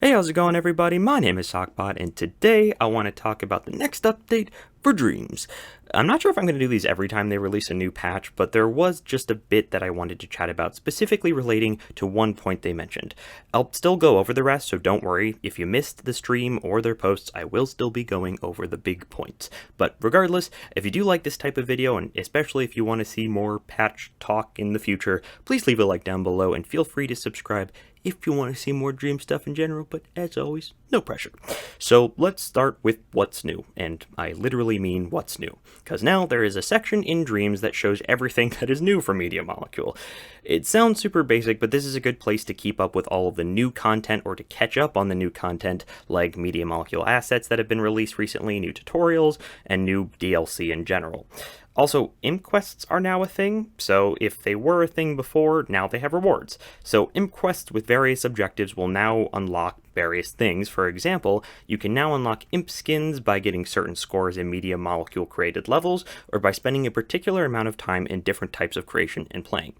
Hey, how's it going, everybody? My name is SockBot, and today I want to talk about the next update for Dreams. I'm not sure if I'm going to do these every time they release a new patch, but there was just a bit that I wanted to chat about, specifically relating to one point they mentioned. I'll still go over the rest, so don't worry. If you missed the stream or their posts, I will still be going over the big points. But regardless, if you do like this type of video, and especially if you want to see more patch talk in the future, please leave a like down below and feel free to subscribe if you want to see more Dream stuff in general, but as always, no pressure. So let's start with what's new, and I literally mean what's new, because now there is a section in Dreams that shows everything that is new for Media Molecule. It sounds super basic, but this is a good place to keep up with all of the new content or to catch up on the new content, like Media Molecule assets that have been released recently, new tutorials, and new DLC in general. Also, imp quests are now a thing, so if they were a thing before, now they have rewards. So imp quests with various objectives will now unlock various things. For example, you can now unlock imp skins by getting certain scores in Media Molecule created levels, or by spending a particular amount of time in different types of creation and playing.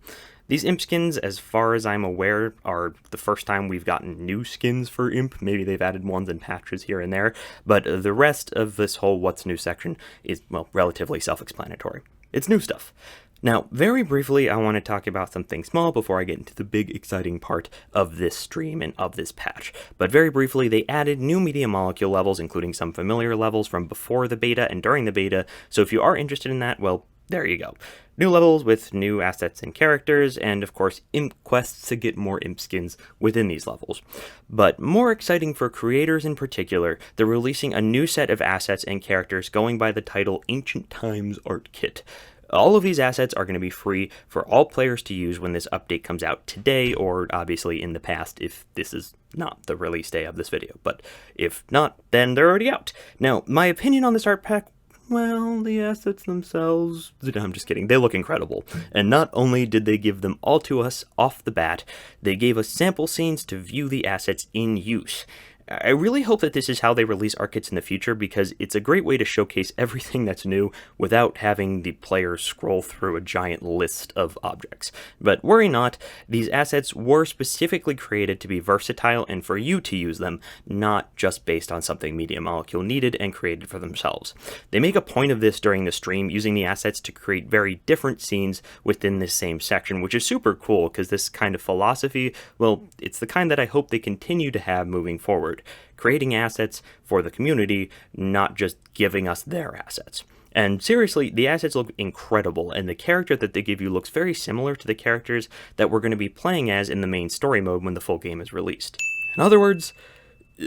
These imp skins, as far as I'm aware, are the first time we've gotten new skins for imp. Maybe they've added ones and patches here and there, but the rest of this whole what's new section is, well, relatively self-explanatory. It's new stuff. Now, very briefly, I want to talk about something small before I get into the big exciting part of this stream and of this patch. But very briefly, they added new Media Molecule levels, including some familiar levels from before the beta and during the beta, so if you are interested in that, well, there you go. New levels with new assets and characters, and of course imp quests to get more imp skins within these levels. But more exciting for creators in particular, they're releasing a new set of assets and characters going by the title Ancient Times Art Kit. All of these assets are going to be free for all players to use when this update comes out today, or obviously in the past if this is not the release day of this video. But if not, then they're already out. Now, my opinion on this art pack, well, the assets themselves, I'm just kidding, they look incredible. And not only did they give them all to us off the bat, they gave us sample scenes to view the assets in use. I really hope that this is how they release art kits in the future, because it's a great way to showcase everything that's new without having the players scroll through a giant list of objects. But worry not, these assets were specifically created to be versatile and for you to use them, not just based on something Media Molecule needed and created for themselves. They make a point of this during the stream, using the assets to create very different scenes within this same section, which is super cool, because this kind of philosophy, well, it's the kind that I hope they continue to have moving forward. Creating assets for the community, not just giving us their assets. And seriously, the assets look incredible, and the character that they give you looks very similar to the characters that we're going to be playing as in the main story mode when the full game is released. In other words,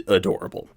adorable.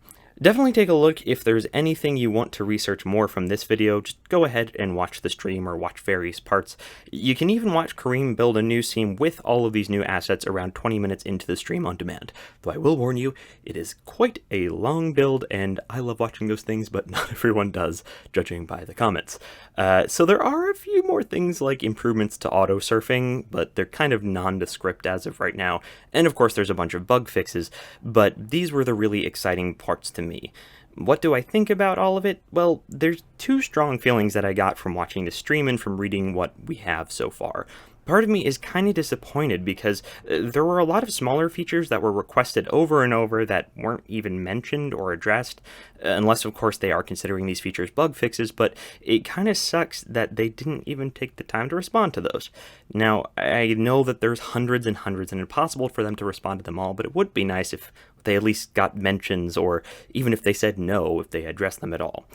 Definitely take a look. If there's anything you want to research more from this video, just go ahead and watch the stream or watch various parts. You can even watch Kareem build a new scene with all of these new assets around 20 minutes into the stream on demand. Though I will warn you, it is quite a long build, and I love watching those things, but not everyone does, judging by the comments. So there are a few more things like improvements to auto surfing, but they're kind of nondescript as of right now. And of course there's a bunch of bug fixes, but these were the really exciting parts to me. What do I think about all of it? Well, there's two strong feelings that I got from watching the stream and from reading what we have so far. Part of me is kind of disappointed because there were a lot of smaller features that were requested over and over that weren't even mentioned or addressed, unless of course they are considering these features bug fixes, but it kind of sucks that they didn't even take the time to respond to those. Now, I know that there's hundreds and hundreds and impossible for them to respond to them all, but it would be nice if they at least got mentions, or even if they said no, if they addressed them at all.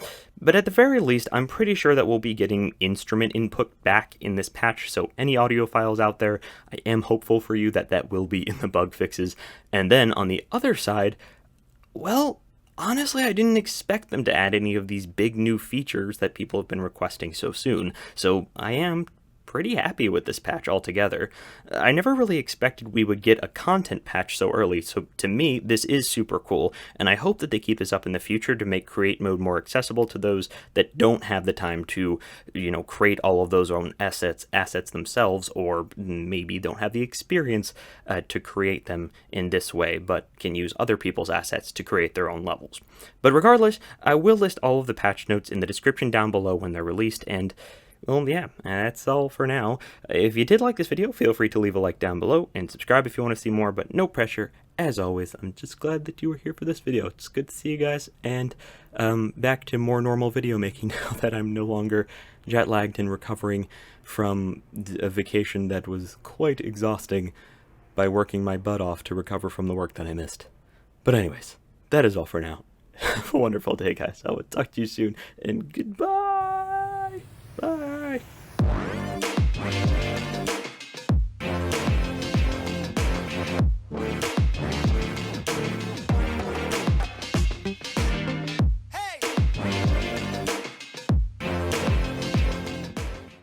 But at the very least, I'm pretty sure that we'll be getting instrument input back in this patch, so any audio files out there, I am hopeful for you that that will be in the bug fixes. And then on the other side, well, honestly, I didn't expect them to add any of these big new features that people have been requesting so soon, so I am pretty happy with this patch altogether. I never really expected we would get a content patch so early, so to me, this is super cool, and I hope that they keep this up in the future to make create mode more accessible to those that don't have the time to, create all of those own assets themselves, or maybe don't have the experience to create them in this way, but can use other people's assets to create their own levels. But regardless, I will list all of the patch notes in the description down below when they're released, and well, yeah, that's all for now. If you did like this video, feel free to leave a like down below and subscribe if you want to see more, but no pressure as always, I'm just glad that you were here for this video. It's good to see you guys, and back to more normal video making now that I'm no longer jet lagged and recovering from a vacation that was quite exhausting by working my butt off to recover from the work that I missed. But anyways, that is all for now. Have a wonderful day, guys. I will talk to you soon, and goodbye!